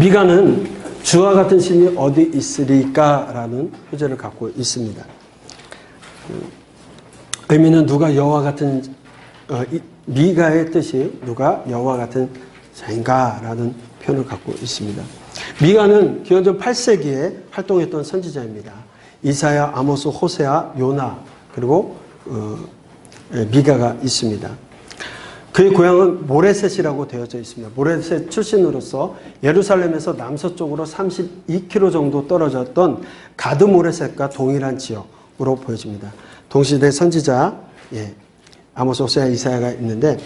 미가는 주와 같은 신이 어디 있으리까? 라는 표제를 갖고 있습니다. 의미는 누가 여호와 같은, 미가의 뜻이 누가 여호와 같은 자인가? 라는 표현을 갖고 있습니다. 미가는 기원전 8세기에 활동했던 선지자입니다. 이사야, 아모스, 호세아, 요나, 그리고 미가가 있습니다. 그의 고향은 모레셋이라고 되어져 있습니다. 모레셋 출신으로서 예루살렘에서 남서쪽으로 32km 정도 떨어졌던 가드 모레셋과 동일한 지역으로 보여집니다. 동시대 선지자 아모스, 호세아, 이사야가 있는데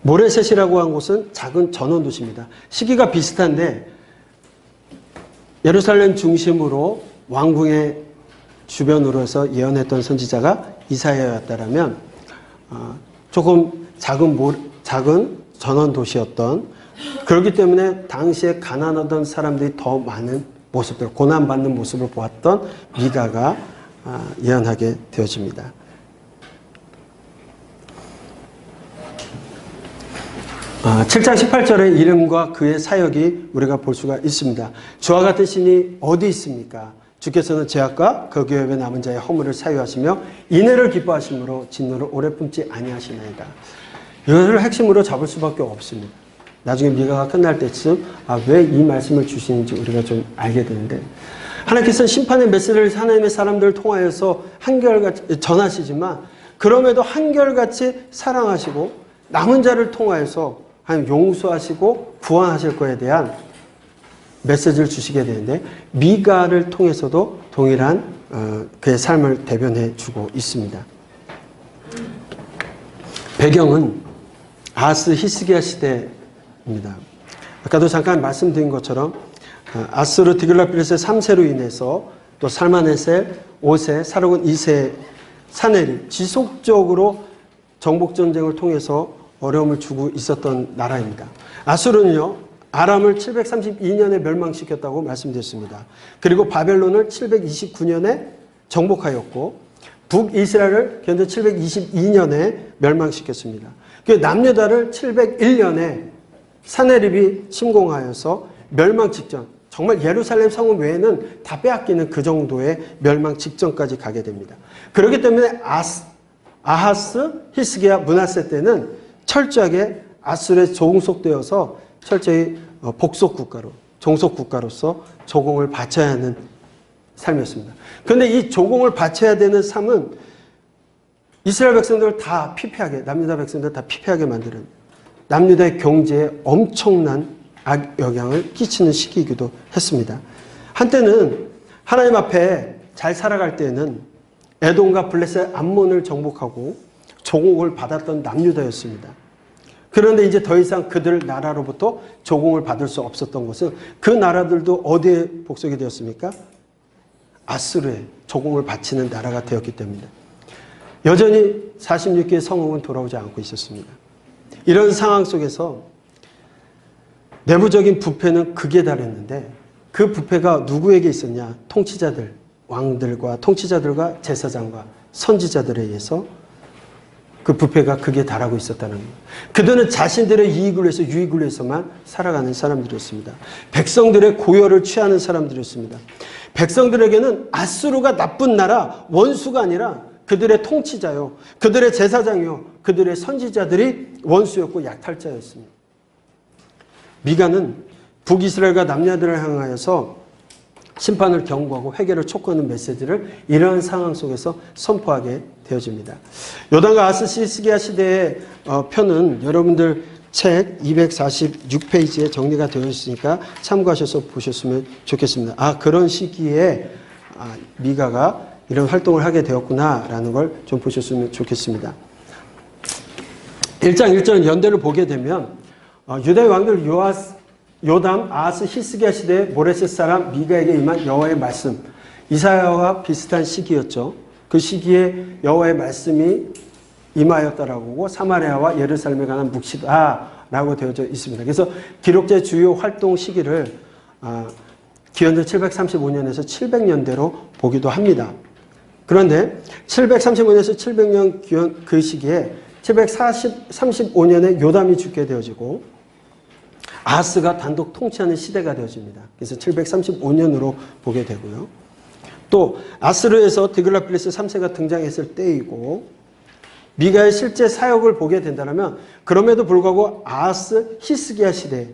모레셋이라고 한 곳은 작은 전원 도시입니다. 시기가 비슷한데 예루살렘 중심으로 왕궁의 주변으로 해서 예언했던 선지자가 이사야였다라면 조금 작은 전원 도시였던, 그렇기 때문에 당시에 가난하던 사람들이 더 많은 모습들, 고난받는 모습을 보았던 미가가 예언하게 되어집니다. 아, 7장 18절의 이름과 그의 사역이 우리가 볼 수가 있습니다. 주와 같은 신이 어디 있습니까? 주께서는 죄악과 그 교회에 남은 자의 허물을 사유하시며 인애를 기뻐하심으로 진노를 오래 품지 아니하시나이다. 이것을 핵심으로 잡을 수밖에 없습니다. 나중에 미가가 끝날 때쯤 왜 이 말씀을 주시는지 우리가 좀 알게 되는데, 하나님께서는 심판의 메시지를 하나님의 사람들을 통하여서 한결같이 전하시지만 그럼에도 한결같이 사랑하시고 남은 자를 통하여서 하나님 용서하시고 구원하실 것에 대한 메시지를 주시게 되는데, 미가를 통해서도 동일한 그의 삶을 대변해 주고 있습니다. 배경은 아하스 히스기야 시대입니다. 아까도 잠깐 말씀드린 것처럼 아스루 디글라필레스의 3세로 인해서 또 살마네셀 5세, 사르곤 2세, 사네립 지속적으로 정복전쟁을 통해서 어려움을 주고 있었던 나라입니다. 아수르는요, 아람을 732년에 멸망시켰다고 말씀드렸습니다. 그리고 바벨론을 729년에 정복하였고 북이스라엘을 견저 722년에 멸망시켰습니다. 그 남유다를 701년에 사네립이 침공하여서 멸망 직전, 정말 예루살렘 성읍 외에는 다 빼앗기는 그 정도의 멸망 직전까지 가게 됩니다. 그렇기 때문에 아하스, 히스기야, 므낫세 때는 철저하게 아수르에 종속되어서 철저히 복속 국가로, 종속 국가로서 조공을 바쳐야 하는 삶이었습니다. 그런데 이 조공을 바쳐야 되는 삶은 이스라엘 백성들을 다 피폐하게, 남유다 백성들을 다 피폐하게 만드는, 남유다의 경제에 엄청난 악영향을 끼치는 시기이기도 했습니다. 한때는 하나님 앞에 잘 살아갈 때는 에돔과 블레셋 암몬을 정복하고 조공을 받았던 남유다였습니다. 그런데 이제 더 이상 그들 나라로부터 조공을 받을 수 없었던 것은 그 나라들도 어디에 복속이 되었습니까? 아수르에 조공을 바치는 나라가 되었기 때문입니다. 여전히 46개의 성읍은 돌아오지 않고 있었습니다. 이런 상황 속에서 내부적인 부패는 극에 달했는데 그 부패가 누구에게 있었냐? 통치자들, 왕들과 통치자들과 제사장과 선지자들에 의해서 그 부패가 극에 달하고 있었다는 겁니다. 그들은 자신들의 이익을 위해서, 유익을 위해서만 살아가는 사람들이었습니다. 백성들의 고열을 취하는 사람들이었습니다. 백성들에게는 아수르가 나쁜 나라, 원수가 아니라 그들의 통치자요, 그들의 제사장이요, 그들의 선지자들이 원수였고 약탈자였습니다. 미가는 북이스라엘과 남유다를 향하여서 심판을 경고하고 회개를 촉구하는 메시지를 이러한 상황 속에서 선포하게 되어집니다. 요단과 아하스 히스기야 시대의 표는 여러분들 책 246페이지에 정리가 되어 있으니까 참고하셔서 보셨으면 좋겠습니다. 그런 시기에 미가가 이런 활동을 하게 되었구나라는 걸 좀 보셨으면 좋겠습니다. 1장 1절 연대를 보게 되면 유다의 왕들 요담, 아하스, 히스기야 시대의 모레셋 사람 미가에게 임한 여호와의 말씀, 이사야와 비슷한 시기였죠. 그 시기에 여호와의 말씀이 임하였다라고 하고 사마리아와 예루살렘에 관한 묵시다라고 되어져 있습니다. 그래서 기록자의 주요 활동 시기를 기원전 735년에서 700년대로 보기도 합니다. 그런데 735년에서 700년 그 시기에 735년에 요담이 죽게 되어지고 아하스가 단독 통치하는 시대가 되어집니다. 그래서 735년으로 보게 되고요. 또 아스르에서 디글라필레스 3세가 등장했을 때이고 미가의 실제 사역을 보게 된다면 그럼에도 불구하고 아하스 히스기야 시대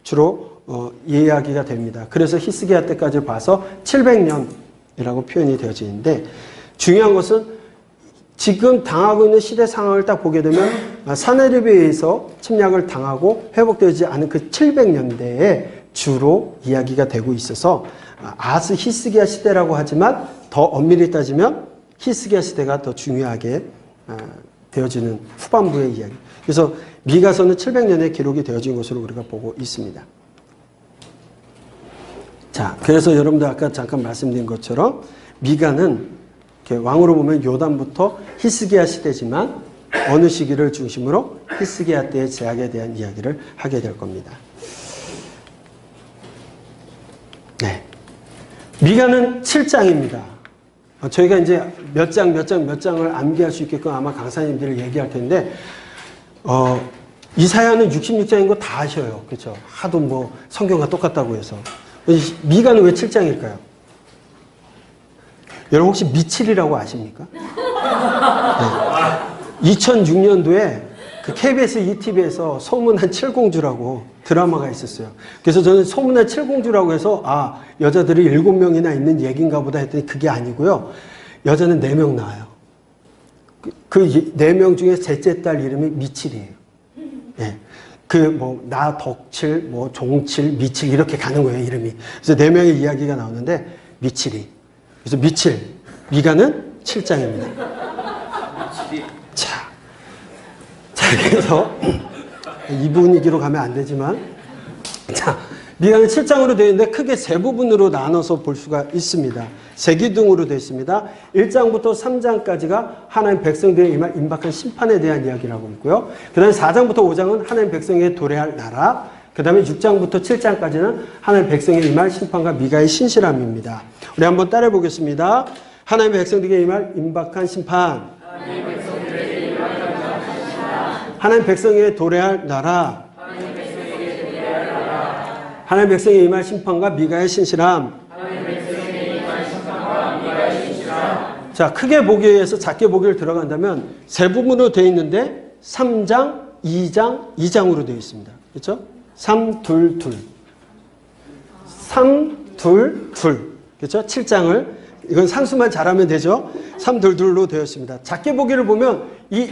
주로 이야기가 됩니다. 그래서 히스기야 때까지 봐서 700년이라고 표현이 되어지는데 중요한 것은 지금 당하고 있는 시대 상황을 딱 보게 되면 사네립에 의해서 침략을 당하고 회복되지 않은 그 700년대에 주로 이야기가 되고 있어서 아하스 히스기야 시대라고 하지만 더 엄밀히 따지면 히스기야 시대가 더 중요하게 되어지는 후반부의 이야기. 그래서 미가서는 700년에 기록이 되어진 것으로 우리가 보고 있습니다. 자, 그래서 여러분들 아까 잠깐 말씀드린 것처럼 미가는 왕으로 보면 요담부터 히스기야 시대지만 어느 시기를 중심으로 히스기야 때의 제약에 대한 이야기를 하게 될 겁니다. 네. 미가는 7장입니다. 저희가 이제 몇 장을 암기할 수 있게끔 아마 강사님들을 얘기할 텐데, 이사야는 66장인 거 다 아셔요. 그렇죠? 하도 뭐 성경과 똑같다고 해서. 미가는 왜 7장일까요? 여러분 혹시 미칠이라고 아십니까? 네. 2006년도에 그 KBS ETV에서 소문난 칠공주라고 드라마가 있었어요. 그래서 저는 소문난 칠공주라고 해서 여자들이 7명이나 있는 얘기인가 보다 했더니 그게 아니고요. 여자는 4명 나와요. 그 4명 중에 셋째 딸 이름이 미칠이에요. 네. 나덕칠, 종칠, 미칠 이렇게 가는 거예요, 이름이. 그래서 4명의 이야기가 나오는데 미칠이. 그래서 미가는 7장입니다. 자, 그래서 이 분위기로 가면 안 되지만, 자, 미가는 7장으로 되어 있는데 크게 세 부분으로 나눠서 볼 수가 있습니다. 세 기둥으로 되어 있습니다. 1장부터 3장까지가 하나님 백성들의 임박한 심판에 대한 이야기를 하고 있고요. 그 다음에 4장부터 5장은 하나님 백성에게 도래할 나라, 그 다음에 6장부터 7장까지는 하나님 백성에 임할 심판과 미가의 신실함입니다. 우리 한번 따라해 보겠습니다. 하나님 백성들에게 임할 임박한 심판, 하나님 백성에게 도래할 나라, 하나님 백성에 임할 심판과 미가의 신실함. 자, 크게 보기에 의해서 작게 보기를 들어간다면 세 부분으로 되어 있는데 3장, 2장, 2장으로 되어 있습니다. 그렇죠? 3, 2, 2. 3, 2, 2. 그렇죠? 7장을, 이건 상수만 잘하면 되죠? 3, 2, 2로 되어 있습니다. 작게 보기를 보면 이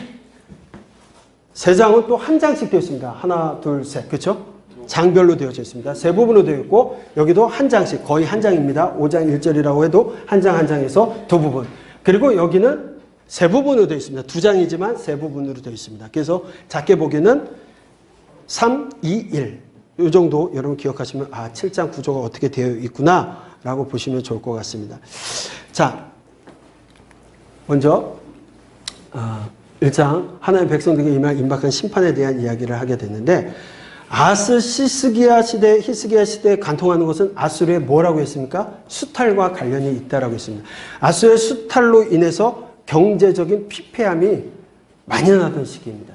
세 장은 또 한 장씩 되어 있습니다. 하나, 둘, 셋. 그렇죠? 장별로 되어져 있습니다. 세 부분으로 되어 있고 여기도 한 장씩, 거의 한 장입니다. 5장 1절이라고 해도 한 장 한 장에서 두 부분. 그리고 여기는 세 부분으로 되어 있습니다. 두 장이지만 세 부분으로 되어 있습니다. 그래서 작게 보기에는 3, 2, 1. 이 정도 여러분 기억하시면 7장 구조가 어떻게 되어 있구나 라고 보시면 좋을 것 같습니다. 자, 먼저 1장 하나님 백성들에게 임박한 심판에 대한 이야기를 하게 됐는데 아하스 히스기야 시대에 간통하는 것은 아수르의 뭐라고 했습니까? 수탈과 관련이 있다라고 했습니다. 아수르의 수탈로 인해서 경제적인 피폐함이 많이 나던 시기입니다.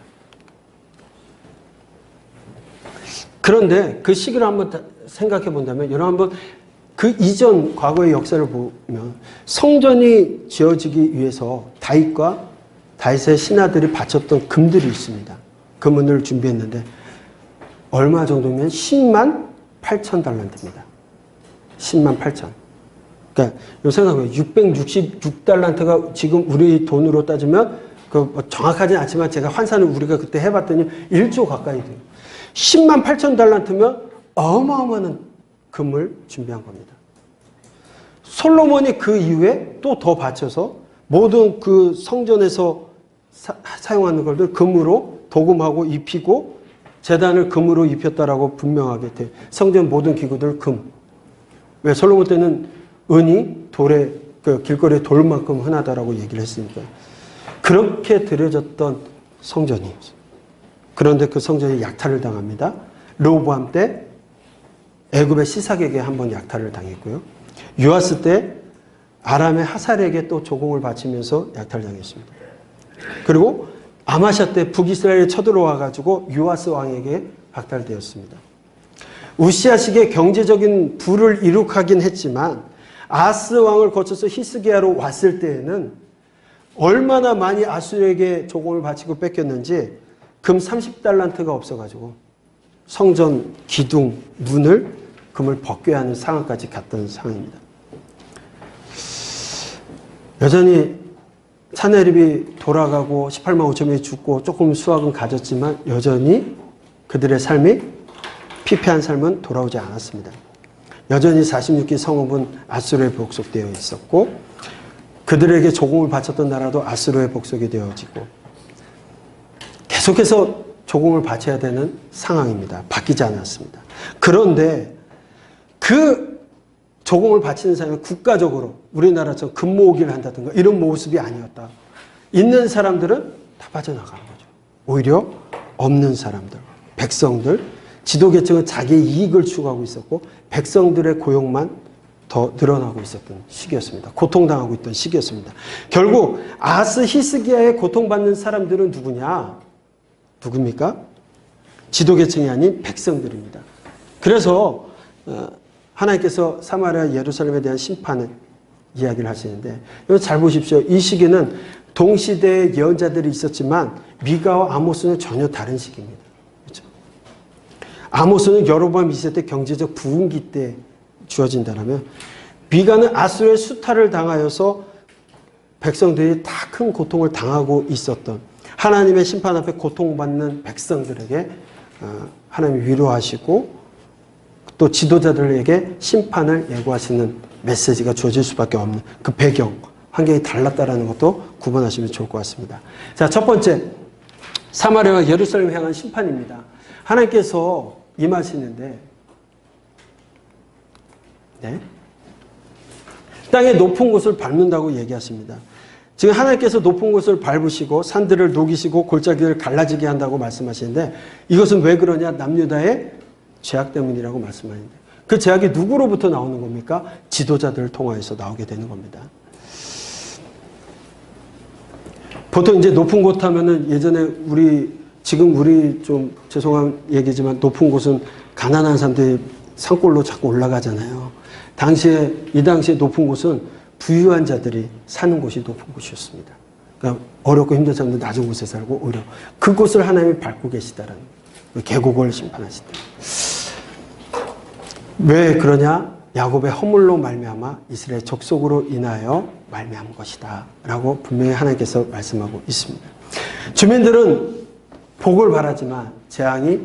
그런데 그 시기를 한번 생각해 본다면 여러분 한번 그 이전 과거의 역사를 보면 성전이 지어지기 위해서 다윗의 신하들이 바쳤던 금들이 있습니다. 금은을 준비했는데 얼마 정도면 10만 8천 달란트입니다. 10만 8천. 그러니까 요 생각해요. 666달란트가 지금 우리 돈으로 따지면 정확하진 않지만 제가 환산을 우리가 그때 해봤더니 1조 가까이 돼요. 10만 8천 달란트면 어마어마한 금을 준비한 겁니다. 솔로몬이 그 이후에 또 더 바쳐서 모든 그 성전에서 사용하는 것들 금으로 도금하고 입히고 제단을 금으로 입혔다라고 분명하게 돼. 성전 모든 기구들 금. 왜 솔로몬 때는 은이 길거리에 돌만큼 흔하다라고 얘기를 했으니까. 그렇게 드려졌던 성전이었어요. 그런데 그 성전이 약탈을 당합니다. 르호보암 때 애굽의 시삭에게 한번 약탈을 당했고요. 요아스 때 아람의 하살에게 또 조공을 바치면서 약탈당했습니다. 그리고 아마샤 때 북이스라엘에 쳐들어와가지고 요아스 왕에게 박탈되었습니다. 우시아식의 경제적인 부를 이룩하긴 했지만 아하스 왕을 거쳐서 히스기야로 왔을 때에는 얼마나 많이 아수르에게 조공을 바치고 뺏겼는지 금 30달란트가 없어가지고 성전 기둥 문을 금을 벗겨야 하는 상황까지 갔던 상황입니다. 여전히 산헤립이 돌아가고 18만 5천 명이 죽고 조금 수확은 가졌지만 여전히 그들의 삶이 피폐한 삶은 돌아오지 않았습니다. 여전히 46기 성읍은 아수르에 복속되어 있었고 그들에게 조공을 바쳤던 나라도 아수르에 복속이 되어지고 계속해서 조공을 바쳐야 되는 상황입니다. 바뀌지 않았습니다. 그런데 그 조공을 바치는 사람은 국가적으로 우리나라처럼 금모으기를 한다든가 이런 모습이 아니었다. 있는 사람들은 다 빠져나가는 거죠. 오히려 없는 사람들, 백성들, 지도계층은 자기의 이익을 추구하고 있었고 백성들의 고용만 더 늘어나고 있었던 시기였습니다. 고통당하고 있던 시기였습니다. 결국 아하스 히스기야에 고통받는 사람들은 누굽니까? 지도계층이 아닌 백성들입니다. 그래서 하나님께서 사마리아 예루살렘에 대한 심판을 이야기를 하시는데 이거 잘 보십시오. 이 시기는 동시대의 예언자들이 있었지만 미가와 아모스는 전혀 다른 시기입니다. 그렇죠? 아모스는 여로보암 2세 때 경제적 부흥기 때 주어진다면 미가는 아수르의 수탈을 당하여서 백성들이 다 큰 고통을 당하고 있었던 하나님의 심판 앞에 고통받는 백성들에게 하나님이 위로하시고 또 지도자들에게 심판을 예고하시는 메시지가 주어질 수밖에 없는 그 배경, 환경이 달랐다는 것도 구분하시면 좋을 것 같습니다. 자, 첫 번째, 사마리아와 예루살렘을 향한 심판입니다. 하나님께서 임하시는데 땅의 높은 곳을 밟는다고 얘기하십니다. 지금 하나님께서 높은 곳을 밟으시고 산들을 녹이시고 골짜기를 갈라지게 한다고 말씀하시는데 이것은 왜 그러냐? 남유다의 죄악 때문이라고 말씀하는데 그 죄악이 누구로부터 나오는 겁니까? 지도자들을 통하여서 나오게 되는 겁니다. 보통 이제 높은 곳 하면은 예전에 지금 우리 좀 죄송한 얘기지만 높은 곳은 가난한 사람들이 산골로 자꾸 올라가잖아요. 이 당시에 높은 곳은 부유한 자들이 사는 곳이 높은 곳이었습니다. 그러니까 어렵고 힘든 사람들 낮은 곳에 살고 오히려 그곳을 하나님이 밟고 계시다라는 계곡을 심판하시다. 왜 그러냐? 야곱의 허물로 말미암아 이스라엘 족속으로 인하여 말미암은 것이다 라고 분명히 하나님께서 말씀하고 있습니다. 주민들은 복을 바라지만 재앙이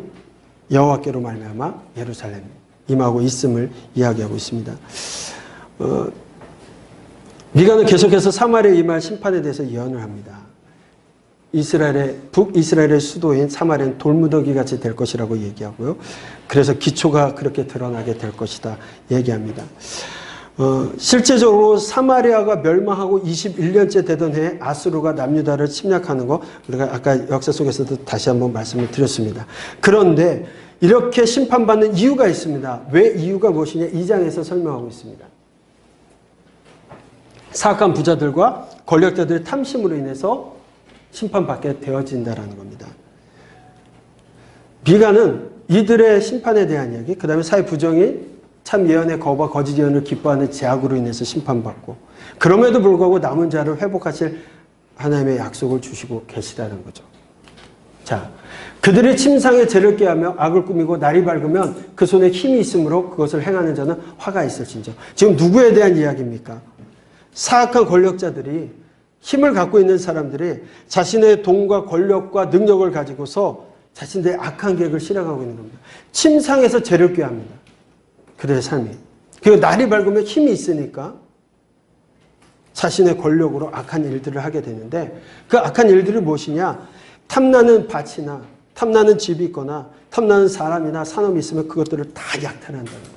여호와께로 말미암아 예루살렘에 임하고 있음을 이야기하고 있습니다. 미가는 계속해서 사마리아에 임할 심판에 대해서 예언을 합니다. 북이스라엘의 수도인 사마리아는 돌무더기 같이 될 것이라고 얘기하고요. 그래서 기초가 그렇게 드러나게 될 것이다 얘기합니다. 실제적으로 사마리아가 멸망하고 21년째 되던 해에 아수르가 남유다를 침략하는 거 우리가 아까 역사 속에서도 다시 한번 말씀을 드렸습니다. 그런데 이렇게 심판받는 이유가 있습니다. 왜 이유가 무엇이냐? 2장에서 설명하고 있습니다. 사악한 부자들과 권력자들의 탐심으로 인해서 심판받게 되어진다는 겁니다. 미가는 이들의 심판에 대한 이야기, 그 다음에 사회 부정이 참 예언의 거부와 거짓 예언을 기뻐하는 제약으로 인해서 심판받고 그럼에도 불구하고 남은 자를 회복하실 하나님의 약속을 주시고 계시다는 거죠. 자, 그들이 침상에 죄를 꾀하며 악을 꾸미고 날이 밝으면 그 손에 힘이 있으므로 그것을 행하는 자는 화가 있을진저. 지금 누구에 대한 이야기입니까? 사악한 권력자들이 힘을 갖고 있는 사람들이 자신의 돈과 권력과 능력을 가지고서 자신들의 악한 계획을 실행하고 있는 겁니다. 침상에서 죄를 꾀합니다. 그들의 삶이. 그리고 날이 밝으면 힘이 있으니까 자신의 권력으로 악한 일들을 하게 되는데 그 악한 일들이 무엇이냐? 탐나는 밭이나 탐나는 집이 있거나 탐나는 사람이나 산업이 있으면 그것들을 다 약탈한다는 거예요.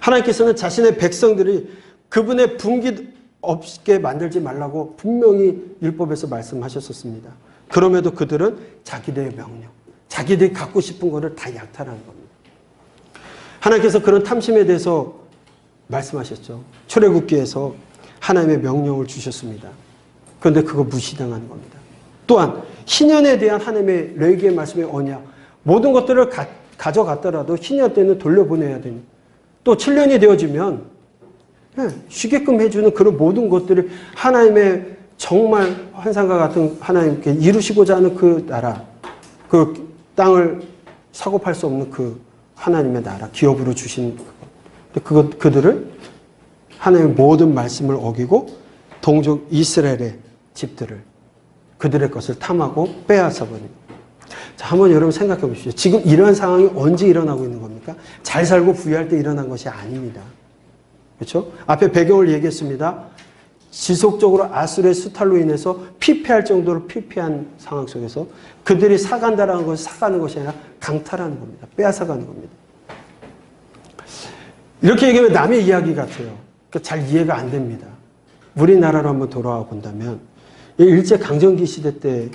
하나님께서는 자신의 백성들이 그분의 분기 없게 만들지 말라고 분명히 율법에서 말씀하셨었습니다. 그럼에도 그들은 자기들의 명령, 자기들이 갖고 싶은 것을 다 약탈하는 겁니다. 하나님께서 그런 탐심에 대해서 말씀하셨죠. 출애굽기에서 하나님의 명령을 주셨습니다. 그런데 그거 무시당하는 겁니다. 또한 희년에 대한 하나님의 레위기의 말씀의 언약, 모든 것들을 가져갔더라도 희년 때는 돌려보내야 되니 또 7년이 되어지면 쉬게끔 해주는 그런 모든 것들을 하나님의 정말 환상과 같은 하나님께 이루시고자 하는 그 나라, 그 땅을 사고 팔 수 없는 그 하나님의 나라, 기업으로 주신 그들을 하나님의 모든 말씀을 어기고 동족 이스라엘의 집들을 그들의 것을 탐하고 빼앗아 버립니다. 자, 한번 여러분 생각해 보십시오. 지금 이런 상황이 언제 일어나고 있는 겁니까? 잘 살고 부유할 때 일어난 것이 아닙니다. 그렇죠? 앞에 배경을 얘기했습니다. 지속적으로 아수르의 수탈로 인해서 피폐할 정도로 피폐한 상황 속에서 그들이 사간다라는 것은 사가는 것이 아니라 강탈하는 겁니다. 빼앗아가는 겁니다. 이렇게 얘기하면 남의 이야기 같아요. 그러니까 잘 이해가 안 됩니다. 우리나라로 한번 돌아와 본다면 일제 강점기 시대 때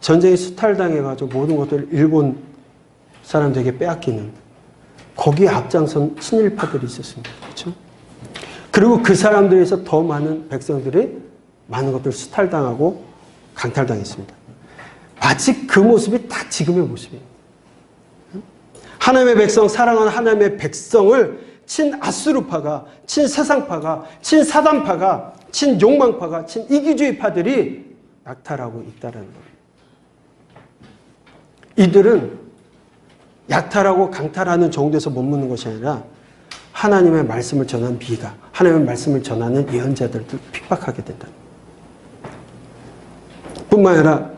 전쟁에 수탈당해가지고 모든 것들을 일본 사람들에게 빼앗기는 거기에 앞장선 친일파들이 있었습니다. 그렇죠? 그리고 그 사람들에서 더 많은 백성들이 많은 것들을 수탈당하고 강탈당했습니다. 마치 그 모습이 다 지금의 모습이에요. 하나님의 백성, 사랑하는 하나님의 백성을 친아수르파가, 친세상파가, 친사단파가, 친욕망파가, 친이기주의파들이 약탈하고 있다는 겁니다. 이들은 약탈하고 강탈하는 정도에서 머무는 것이 아니라 하나님의 말씀을 전하는 미가, 하나님의 말씀을 전하는 예언자들도 핍박하게 된다. 뿐만 아니라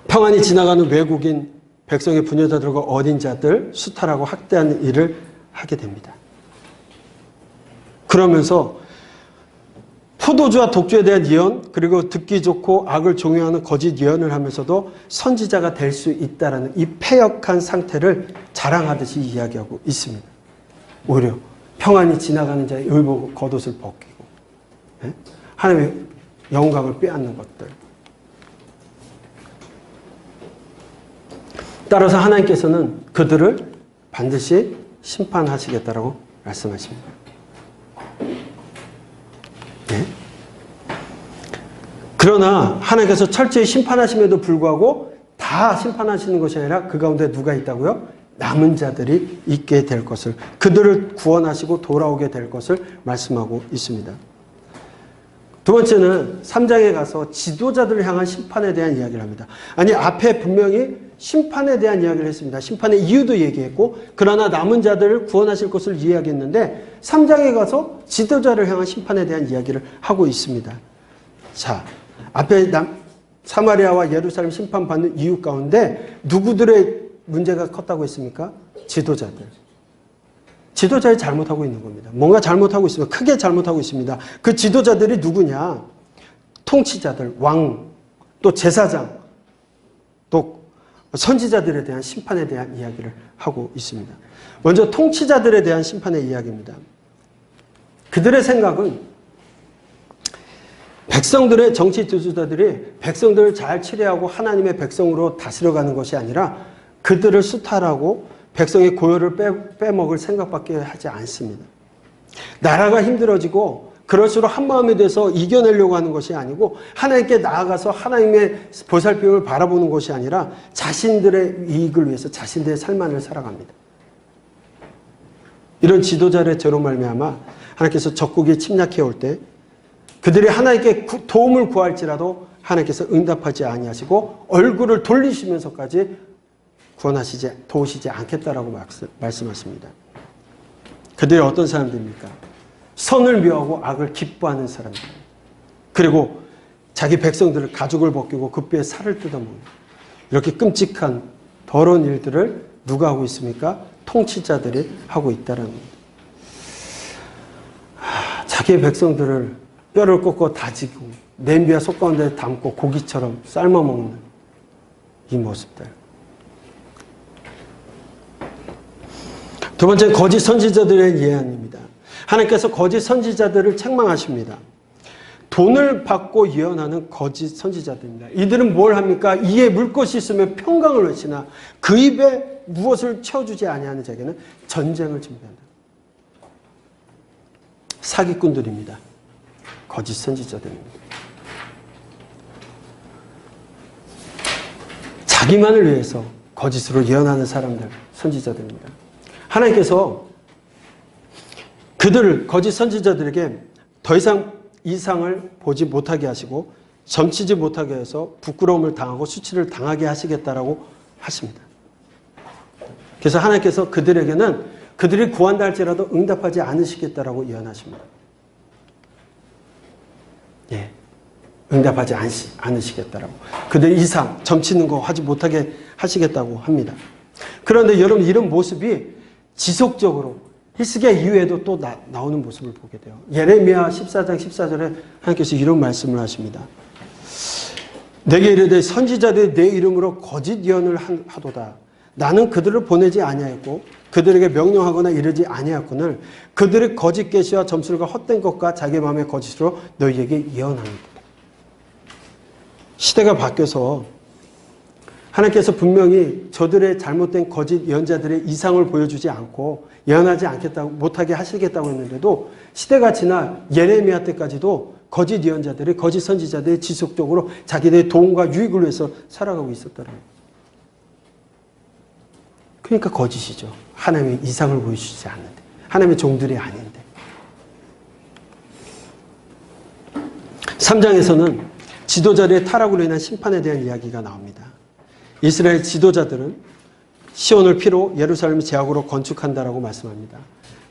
평안히 지나가는 외국인, 백성의 부녀자들과 어린 자들 수탈하고 학대하는 일을 하게 됩니다. 그러면서 포도주와 독주에 대한 예언, 그리고 듣기 좋고 악을 종용하는 거짓 예언을 하면서도 선지자가 될 수 있다는 이 패역한 상태를 자랑하듯이 이야기하고 있습니다. 오히려 평안히 지나가는 자의 의복 겉옷을 벗기고 하나님의 영광을 빼앗는 것들. 따라서 하나님께서는 그들을 반드시 심판하시겠다라고 말씀하십니다. 네? 그러나 하나님께서 철저히 심판하심에도 불구하고 다 심판하시는 것이 아니라 그 가운데 누가 있다고요? 남은 자들이 있게 될 것을, 그들을 구원하시고 돌아오게 될 것을 말씀하고 있습니다. 두 번째는 3장에 가서 지도자들을 향한 심판에 대한 이야기를 합니다. 아니, 앞에 분명히 심판에 대한 이야기를 했습니다. 심판의 이유도 얘기했고, 그러나 남은 자들을 구원하실 것을 이야기했는데 3장에 가서 지도자를 향한 심판에 대한 이야기를 하고 있습니다. 자, 앞에 사마리아와 예루살렘 심판받는 이유 가운데 누구들의 문제가 컸다고 했습니까? 지도자들. 지도자들이 잘못하고 있는 겁니다. 뭔가 잘못하고 있습니다. 크게 잘못하고 있습니다. 그 지도자들이 누구냐? 통치자들, 왕, 또 제사장, 또 선지자들에 대한 심판에 대한 이야기를 하고 있습니다. 먼저 통치자들에 대한 심판의 이야기입니다. 그들의 생각은 백성들의 정치 지도자들이 백성들을 잘 치레하고 하나님의 백성으로 다스려가는 것이 아니라 그들을 수탈하고 백성의 고요를 빼먹을 생각밖에 하지 않습니다. 나라가 힘들어지고 그럴수록 한마음이 돼서 이겨내려고 하는 것이 아니고 하나님께 나아가서 하나님의 보살핌을 바라보는 것이 아니라 자신들의 이익을 위해서 자신들의 삶만을 살아갑니다. 이런 지도자의 죄로 말미암아 하나님께서 적국이 침략해 올 때 그들이 하나님께 도움을 구할지라도 하나님께서 응답하지 아니하시고 얼굴을 돌리시면서까지 도우시지 않겠다라고 말씀하십니다. 그들이 어떤 사람들입니까? 선을 미워하고 악을 기뻐하는 사람들. 그리고 자기 백성들을 가죽을 벗기고 그 뼈에 살을 뜯어먹는 이렇게 끔찍한 더러운 일들을 누가 하고 있습니까? 통치자들이 하고 있다는 겁니다. 자기의 백성들을 뼈를 꺾고 다지고 냄비와 솥 가운데 담고 고기처럼 삶아먹는 이 모습들. 두 번째는 거짓 선지자들의 예언입니다. 하나님께서 거짓 선지자들을 책망하십니다. 돈을 받고 예언하는 거짓 선지자들입니다. 이들은 뭘 합니까? 이에 물 것이 있으면 평강을 외치나 그 입에 무엇을 채워주지 아니하는 자에게는 전쟁을 준비한다. 사기꾼들입니다. 거짓 선지자들입니다. 자기만을 위해서 거짓으로 예언하는 사람들. 선지자들입니다. 하나님께서 그들을 거짓 선지자들에게 더 이상 이상을 보지 못하게 하시고 점치지 못하게 해서 부끄러움을 당하고 수치를 당하게 하시겠다라고 하십니다. 그래서 하나님께서 그들에게는 그들이 구한다 할지라도 응답하지 않으시겠다라고 예언하십니다. 예, 응답하지 않으시겠다라고. 그들 이상 점치는 거 하지 못하게 하시겠다고 합니다. 그런데 여러분 이런 모습이 지속적으로 히스기야 이후에도 또 나오는 모습을 보게 돼요. 예레미야 14장 14절에 하나님께서 이런 말씀을 하십니다. 내게 이르되 선지자들이 내 이름으로 거짓 예언을 하도다. 나는 그들을 보내지 아니하였고 그들에게 명령하거나 이르지 아니하였거늘 그들의 거짓 계시와 점술과 헛된 것과 자기 마음의 거짓으로 너희에게 예언합니다. 시대가 바뀌어서 하나님께서 분명히 저들의 잘못된 거짓 예언자들의 이상을 보여주지 않고 예언하지 않겠다고 못하게 하시겠다고 했는데도 시대가 지나 예레미야 때까지도 거짓 예언자들이 거짓 선지자들이 지속적으로 자기들의 도움과 유익을 위해서 살아가고 있었다는 거예요. 그러니까 거짓이죠. 하나님의 이상을 보여주지 않는데 하나님의 종들이 아닌데. 3장에서는 지도자들의 타락으로 인한 심판에 대한 이야기가 나옵니다. 이스라엘 지도자들은 시온을 피로 예루살렘을 제약으로 건축한다라고 말씀합니다.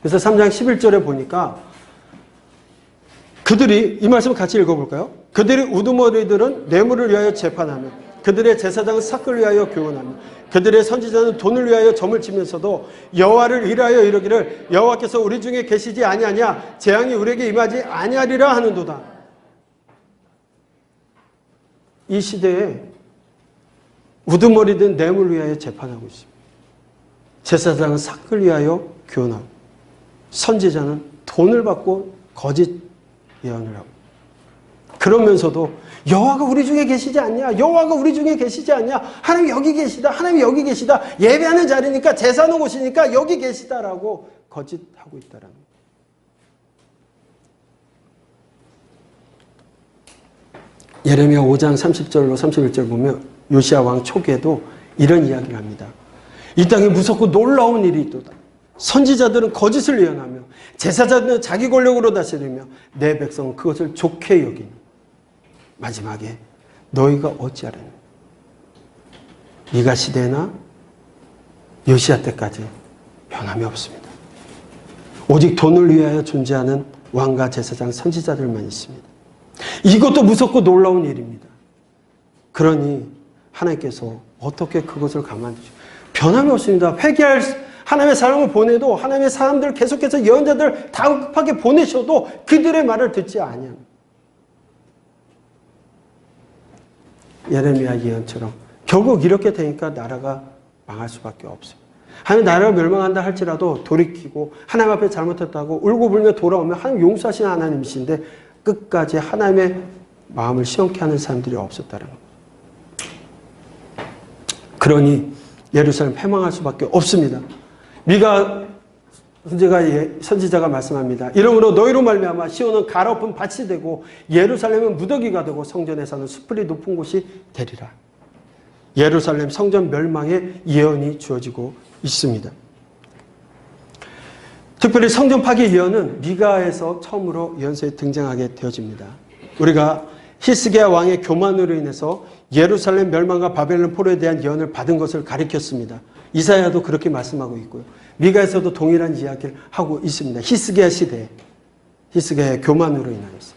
그래서 3장 11절에 보니까 그들이 이 말씀을 같이 읽어볼까요? 그들이 우두머리들은 뇌물을 위하여 재판하며 그들의 제사장은 삭을 위하여 교훈하며 그들의 선지자는 돈을 위하여 점을 치면서도 여호와를 위하여 이르기를 여호와께서 우리 중에 계시지 아니하냐 재앙이 우리에게 임하지 아니하리라 하는도다. 이 시대에 우두머리든 뇌물을 위하여 재판하고 있습니다. 제사장은 삭을 위하여 교훈하고 선지자는 돈을 받고 거짓 예언을 하고 그러면서도 여호와가 우리 중에 계시지 않냐? 여호와가 우리 중에 계시지 않냐? 하나님 여기 계시다. 하나님 여기 계시다. 예배하는 자리니까 제사하는 곳이니까 여기 계시다라고 거짓하고 있다라는 거예요. 예레미야 5장 30절로 31절 보면 요시야 왕 초기에도 이런 이야기를 합니다. 이 땅에 무섭고 놀라운 일이 있도다. 선지자들은 거짓을 예언하며 제사자들은 자기 권력으로 다스리며 내 백성은 그것을 좋게 여기니 마지막에 너희가 어찌하려냐. 미가 시대나 요시야 때까지 변함이 없습니다. 오직 돈을 위하여 존재하는 왕과 제사장 선지자들만 있습니다. 이것도 무섭고 놀라운 일입니다. 그러니 하나님께서 어떻게 그것을 가만두죠? 변함이 없습니다. 회개할 하나님의 사람을 보내도 하나님의 사람들 계속해서 예언자들 다급하게 보내셔도 그들의 말을 듣지 아니합니다. 예레미야 예언처럼 결국 이렇게 되니까 나라가 망할 수밖에 없어요. 하나님 나라가 멸망한다 할지라도 돌이키고 하나님 앞에 잘못했다고 울고불며 돌아오면 하나님 용서하시는 하나님이신데 끝까지 하나님의 마음을 시원케 하는 사람들이 없었다는 겁니다. 그러니 예루살렘 패망할 수밖에 없습니다. 미가 선지자가 말씀합니다. 이러므로 너희로 말미암아 시온은 갈아엎은 밭이 되고 예루살렘은 무더기가 되고 성전에 사는 수풀이 높은 곳이 되리라. 예루살렘 성전 멸망의 예언이 주어지고 있습니다. 특별히 성전 파괴 예언은 미가에서 처음으로 예언서에 등장하게 되어집니다. 우리가 히스기야 왕의 교만으로 인해서 예루살렘 멸망과 바벨론 포로에 대한 예언을 받은 것을 가리켰습니다. 이사야도 그렇게 말씀하고 있고요. 미가에서도 동일한 이야기를 하고 있습니다. 히스기야 시대에 히스기야의 교만으로 인하여서.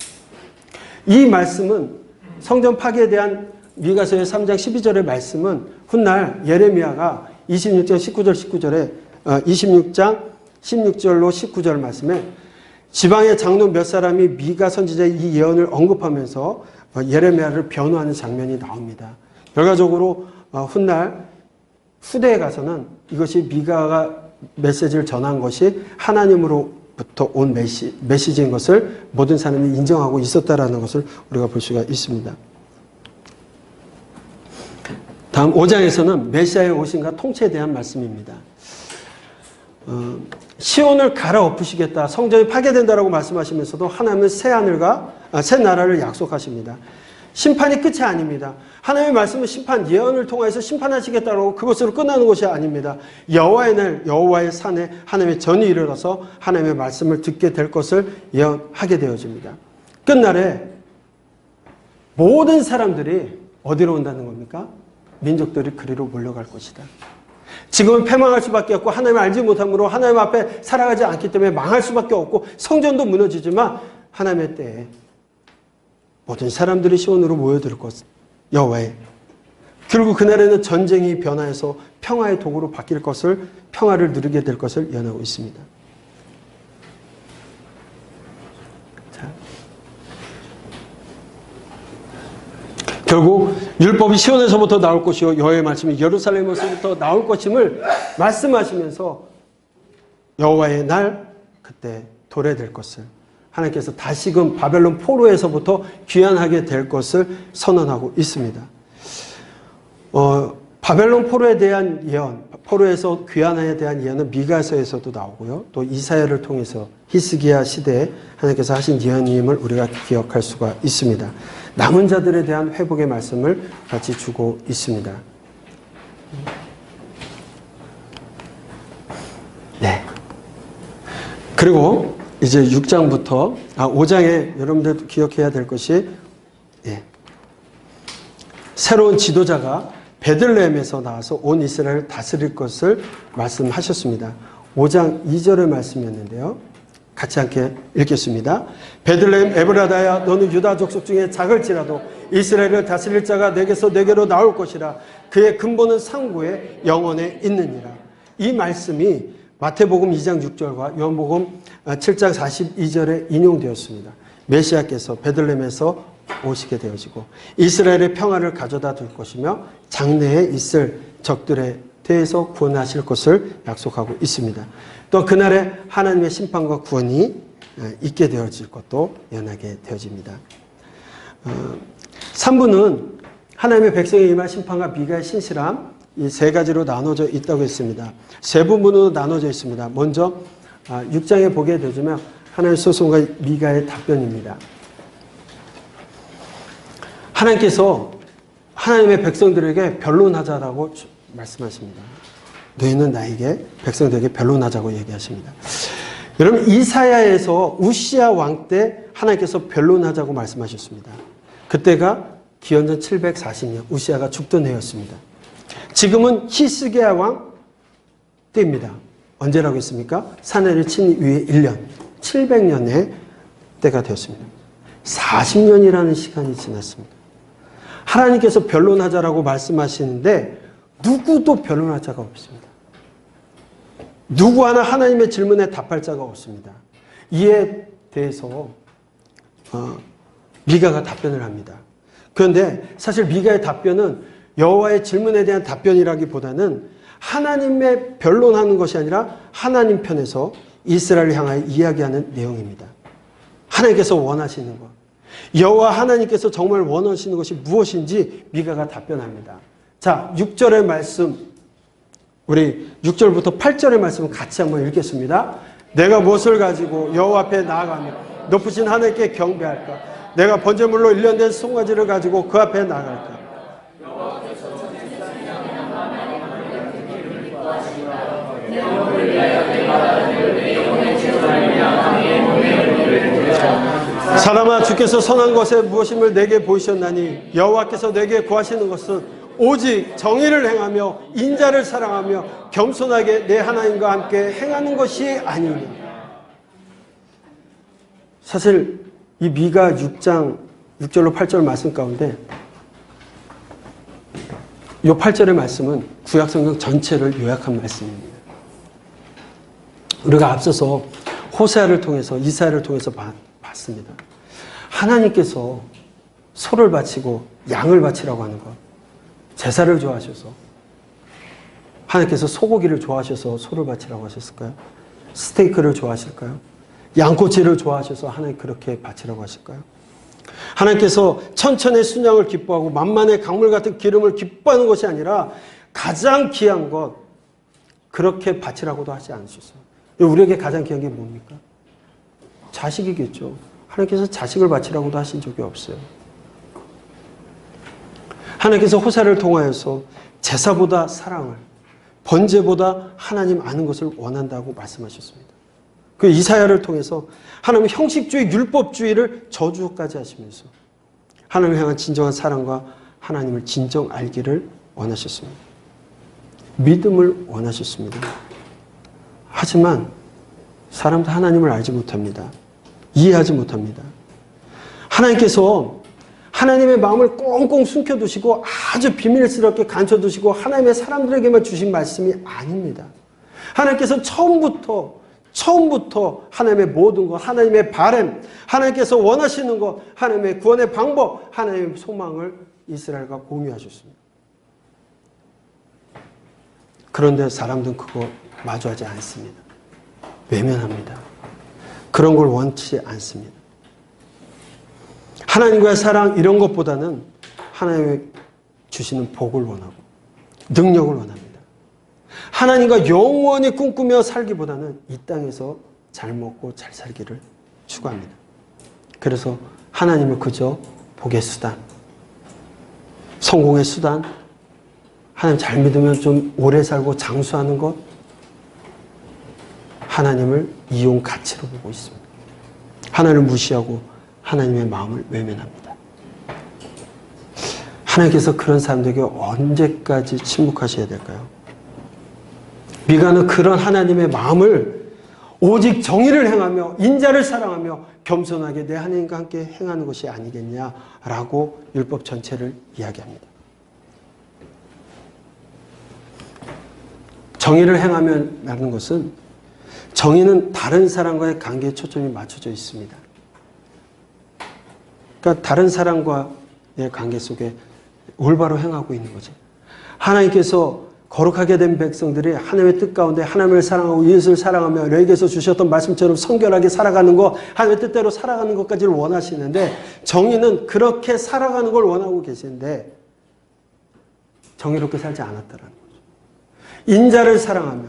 이 말씀은 성전 파괴에 대한 미가서의 3장 12절의 말씀은 훗날 예레미야가 26장 19절에 26장 16절로 19절 말씀에 지방의 장로 몇 사람이 미가 선지자의 이 예언을 언급하면서 예레미야를 변호하는 장면이 나옵니다. 결과적으로 훗날 후대에 가서는 이것이 미가가 메시지를 전한 것이 하나님으로부터 온 메시지인 것을 모든 사람이 인정하고 있었다라는 것을 우리가 볼 수가 있습니다. 다음 5장에서는 메시아의 오심과 통치에 대한 말씀입니다. 시온을 갈아엎으시겠다. 성전이 파괴된다라고 말씀하시면서도 하나님은 새 하늘과 새 나라를 약속하십니다. 심판이 끝이 아닙니다. 하나님의 말씀은 심판, 예언을 통해서 심판하시겠다고 그것으로 끝나는 것이 아닙니다. 여호와의 날, 여호와의 산에 하나님의 전이 이르러서 하나님의 말씀을 듣게 될 것을 예언하게 되어집니다. 끝날에 모든 사람들이 어디로 온다는 겁니까? 민족들이 그리로 몰려갈 것이다. 지금은 패망할 수밖에 없고 하나님을 알지 못함으로 하나님 앞에 살아가지 않기 때문에 망할 수밖에 없고 성전도 무너지지만 하나님의 때에 모든 사람들이 시온으로 모여들 것, 여호와의. 그리고 그날에는 전쟁이 변화해서 평화의 도구로 바뀔 것을, 평화를 누리게 될 것을 예언하고 있습니다. 자. 결국 율법이 시온에서부터 나올 것이요 여호와의 말씀이 예루살렘에서부터 나올 것임을 말씀하시면서 여호와의 날 그때 도래될 것을, 하나님께서 다시금 바벨론 포로에서부터 귀환하게 될 것을 선언하고 있습니다. 바벨론 포로에 대한 예언, 포로에서 귀환에 대한 예언은 미가서에서도 나오고요. 또 이사야를 통해서 히스기야 시대에 하나님께서 하신 예언임을 우리가 기억할 수가 있습니다. 남은 자들에 대한 회복의 말씀을 같이 주고 있습니다. 네. 그리고 이제 6장부터 5장에 여러분들 기억해야 될 것이 새로운 지도자가 베들레헴에서 나와서 온 이스라엘을 다스릴 것을 말씀하셨습니다. 5장 2절의 말씀이었는데요. 같이 함께 읽겠습니다. 베들레헴 에브라다야 너는 유다 족속 중에 작을지라도 이스라엘을 다스릴 자가 내게서 내게로 나올 것이라. 그의 근본은 상고에 영원에 있느니라. 이 말씀이 마태복음 2장 6절과 요한복음 7장 42절에 인용되었습니다. 메시아께서 베들레헴에서 오시게 되어지고 이스라엘의 평화를 가져다 줄 것이며 장래에 있을 적들에 대해서 구원하실 것을 약속하고 있습니다. 또 그날에 하나님의 심판과 구원이 있게 되어질 것도 연하게 되어집니다. 3부는 하나님의 백성에 임할 심판과 미가의 신실함, 이 세 가지로 나눠져 있다고 했습니다. 세 부분으로 나눠져 있습니다. 먼저 6장에 보게 되지만 하나님의 소송과 미가의 답변입니다. 하나님께서 하나님의 백성들에게 변론하자라고 말씀하십니다. 너희는 나에게 백성들에게 변론하자고 얘기하십니다. 여러분 이사야에서 우시야 왕 때 하나님께서 변론하자고 말씀하셨습니다. 그때가 기원전 740년 우시야가 죽던 해였습니다. 지금은 히스기야 왕 때입니다. 언제라고 했습니까? 사내를 친 이후에 1년, 700년의 때가 되었습니다. 40년이라는 시간이 지났습니다. 하나님께서 변론하자라고 말씀하시는데 누구도 변론할 자가 없습니다. 누구 하나 하나님의 질문에 답할 자가 없습니다. 이에 대해서 미가가 답변을 합니다. 그런데 사실 미가의 답변은 여호와의 질문에 대한 답변이라기보다는 하나님의 변론하는 것이 아니라 하나님 편에서 이스라엘을 향하여 이야기하는 내용입니다. 하나님께서 원하시는 것, 여호와 하나님께서 정말 원하시는 것이 무엇인지 미가가 답변합니다. 자, 6절의 말씀, 우리 6절부터 8절의 말씀을 같이 한번 읽겠습니다. 내가 무엇을 가지고 여호와 앞에 나아가며 높으신 하나님께 경배할까? 내가 번제물로 일련된 송아지를 가지고 그 앞에 나아갈까? 사람아 주께서 선한 것에 무엇임을 내게 보이셨나니 여호와께서 내게 구하시는 것은 오직 정의를 행하며 인자를 사랑하며 겸손하게 내 하나님과 함께 행하는 것이 아니냐. 사실 이 미가 6장 6절로 8절 말씀 가운데 이 8절의 말씀은 구약성경 전체를 요약한 말씀입니다. 우리가 앞서서 호세아를 통해서 이사야를 통해서 봤습니다. 하나님께서 소를 바치고 양을 바치라고 하는 것, 제사를 좋아하셔서 하나님께서 소고기를 좋아하셔서 소를 바치라고 하셨을까요? 스테이크를 좋아하실까요? 양꼬치를 좋아하셔서 하나님 그렇게 바치라고 하실까요? 하나님께서 천천의 순양을 기뻐하고 만만의 강물 같은 기름을 기뻐하는 것이 아니라 가장 귀한 것 그렇게 바치라고도 하지 않으셨어요. 우리에게 가장 귀한 게 뭡니까? 자식이겠죠. 하나님께서 자식을 바치라고도 하신 적이 없어요. 하나님께서 호세를 통하여서 제사보다 사랑을, 번제보다 하나님 아는 것을 원한다고 말씀하셨습니다. 그 이사야를 통해서 하나님은 형식주의, 율법주의를 저주까지 하시면서 하나님을 향한 진정한 사랑과 하나님을 진정 알기를 원하셨습니다. 믿음을 원하셨습니다. 하지만 사람도 하나님을 알지 못합니다. 이해하지 못합니다. 하나님께서 하나님의 마음을 꽁꽁 숨겨두시고 아주 비밀스럽게 감춰두시고 하나님의 사람들에게만 주신 말씀이 아닙니다. 하나님께서 처음부터 하나님의 모든 것, 하나님의 바램, 하나님께서 원하시는 것, 하나님의 구원의 방법, 하나님의 소망을 이스라엘과 공유하셨습니다. 그런데 사람들은 그거 마주하지 않습니다. 외면합니다. 그런 걸 원치 않습니다. 하나님과의 사랑 이런 것보다는 하나님의 주시는 복을 원하고 능력을 원합니다. 하나님과 영원히 꿈꾸며 살기보다는 이 땅에서 잘 먹고 잘 살기를 추구합니다. 그래서 하나님을 그저 복의 수단, 성공의 수단, 하나님 잘 믿으면 좀 오래 살고 장수하는 것, 하나님을 이용 가치로 보고 있습니다. 하나님을 무시하고 하나님의 마음을 외면합니다. 하나님께서 그런 사람들에게 언제까지 침묵하셔야 될까요? 미가는 그런 하나님의 마음을 오직 정의를 행하며 인자를 사랑하며 겸손하게 내 하나님과 함께 행하는 것이 아니겠냐라고 율법 전체를 이야기합니다. 정의를 행하면라는 것은 정의는 다른 사람과의 관계에 초점이 맞춰져 있습니다. 그러니까 다른 사람과의 관계 속에 올바로 행하고 있는 거죠. 하나님께서 거룩하게 된 백성들이 하나님의 뜻 가운데 하나님을 사랑하고 이웃을 사랑하며 너에게서 주셨던 말씀처럼 성결하게 살아가는 것, 하나님의 뜻대로 살아가는 것까지를 원하시는데 정의는 그렇게 살아가는 걸 원하고 계시는데 정의롭게 살지 않았다라는 거죠. 인자를 사랑하며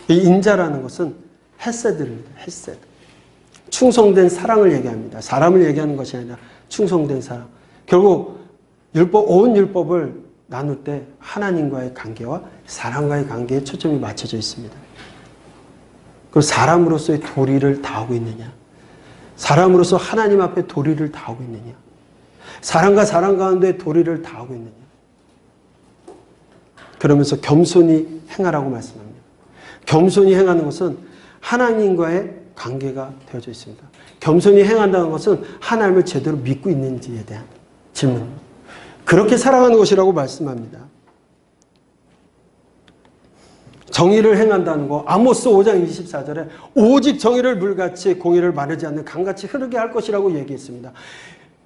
이 인자라는 것은 헤세드입니다. 헤세드. 충성된 사랑을 얘기합니다. 사람을 얘기하는 것이 아니라 충성된 사랑. 결국 온 율법을 나눌 때 하나님과의 관계와 사람과의 관계에 초점이 맞춰져 있습니다. 그 사람으로서의 도리를 다하고 있느냐? 사람으로서 하나님 앞에 도리를 다하고 있느냐? 사람과 사람 가운데 도리를 다하고 있느냐? 그러면서 겸손히 행하라고 말씀합니다. 겸손히 행하는 것은 하나님과의 관계가 되어져 있습니다. 겸손히 행한다는 것은 하나님을 제대로 믿고 있는지에 대한 질문입니다. 그렇게 살아가는 것이라고 말씀합니다. 정의를 행한다는 거, 아모스 5장 24절에 오직 정의를 물같이 공의를 마르지 않는 강같이 흐르게 할 것이라고 얘기했습니다.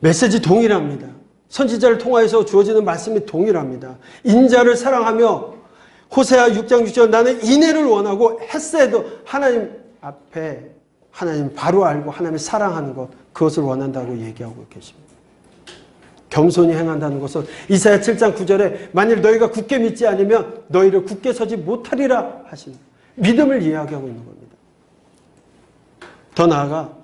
메시지 동일합니다. 선지자를 통하여서 주어지는 말씀이 동일합니다. 인자를 사랑하며 호세아 6장 6절 나는 인애를 원하고 헤세드 하나님 앞에 하나님 바로 알고 하나님을 사랑하는 것 그것을 원한다고 얘기하고 계십니다. 겸손히 행한다는 것은 이사야 7장 9절에 만일 너희가 굳게 믿지 않으면 너희를 굳게 서지 못하리라 하신 믿음을 이야기하고 있는 겁니다. 더 나아가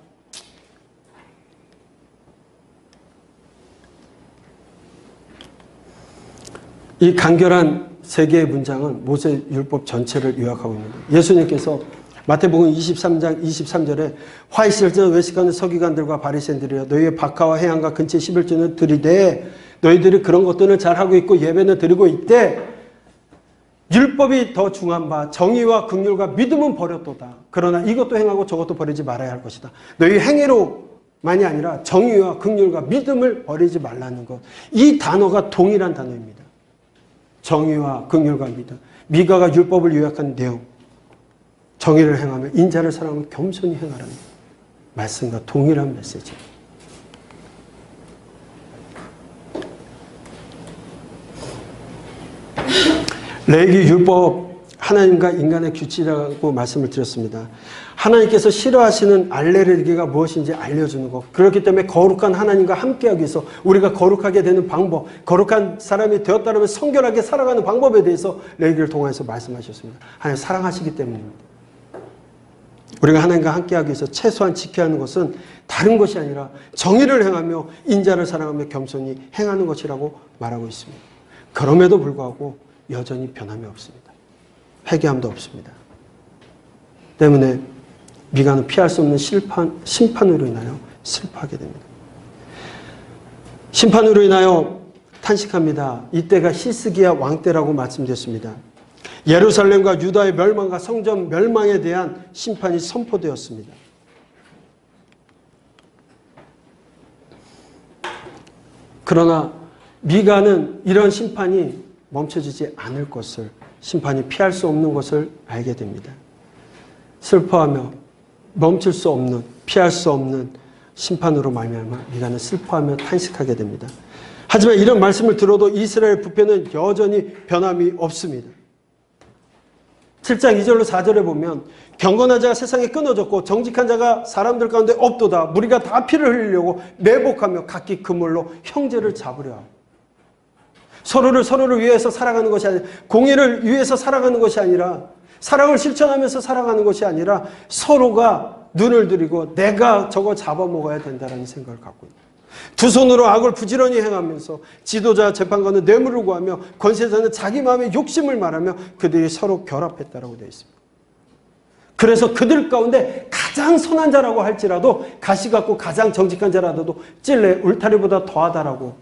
이 간결한 세 개의 문장은 모세 율법 전체를 요약하고 있는 거예요. 예수님께서 마태복음 23장 23절에 화 있을 때 외식하는 서기관들과 바리새인들이여 너희의 박하와 해양과 근처에 11조는 드리되 너희들이 그런 것들을 잘하고 있고 예배는 드리고 있대 율법이 더 중한 바 정의와 긍휼과 믿음은 버렸도다. 그러나 이것도 행하고 저것도 버리지 말아야 할 것이다. 너희 행위로만이 아니라 정의와 긍휼과 믿음을 버리지 말라는 것. 이 단어가 동일한 단어입니다. 정의와 긍휼과 믿음. 미가가 율법을 요약한 내용. 정의를 행하며 인자를 사랑하며 겸손히 행하라는 말씀과 동일한 메시지입니다. 레위기 율법 하나님과 인간의 규칙이라고 말씀을 드렸습니다. 하나님께서 싫어하시는 알레르기가 무엇인지 알려주는 것. 그렇기 때문에 거룩한 하나님과 함께하기 위해서 우리가 거룩하게 되는 방법, 거룩한 사람이 되었다면 성결하게 살아가는 방법에 대해서 레위기를 통해서 말씀하셨습니다. 하나님 사랑하시기 때문입니다. 우리가 하나님과 함께하기 위해서 최소한 지켜야 하는 것은 다른 것이 아니라 정의를 행하며 인자를 사랑하며 겸손히 행하는 것이라고 말하고 있습니다. 그럼에도 불구하고 여전히 변함이 없습니다. 회개함도 없습니다. 때문에 미가는 피할 수 없는 심판으로 인하여 슬퍼하게 됩니다. 심판으로 인하여 탄식합니다. 이때가 히스기야 왕 때라고 말씀드렸습니다. 예루살렘과 유다의 멸망과 성전 멸망에 대한 심판이 선포되었습니다. 그러나 미가는 이런 심판이 멈춰지지 않을 것을, 심판이 피할 수 없는 것을 알게 됩니다. 슬퍼하며 멈출 수 없는, 피할 수 없는 심판으로 말미암아 미가는 슬퍼하며 탄식하게 됩니다. 하지만 이런 말씀을 들어도 이스라엘 부패는 여전히 변함이 없습니다. 7장 2절로 4절에 보면 경건한 자가 세상에 끊어졌고 정직한 자가 사람들 가운데 없도다. 무리가 다 피를 흘리려고 매복하며 각기 그물로 형제를 잡으려 하고. 서로를 위해서 살아가는 것이 아니라, 공의를 위해서 살아가는 것이 아니라, 사랑을 실천하면서 살아가는 것이 아니라 서로가 눈을 들이고 내가 저거 잡아먹어야 된다는 생각을 갖고 있다. 두 손으로 악을 부지런히 행하면서 지도자 재판관은 뇌물을 구하며 권세자는 자기 마음의 욕심을 말하며 그들이 서로 결합했다라고 되어 있습니다. 그래서 그들 가운데 가장 선한 자라고 할지라도 가시 같고 가장 정직한 자라도 찔레 울타리보다 더하다라고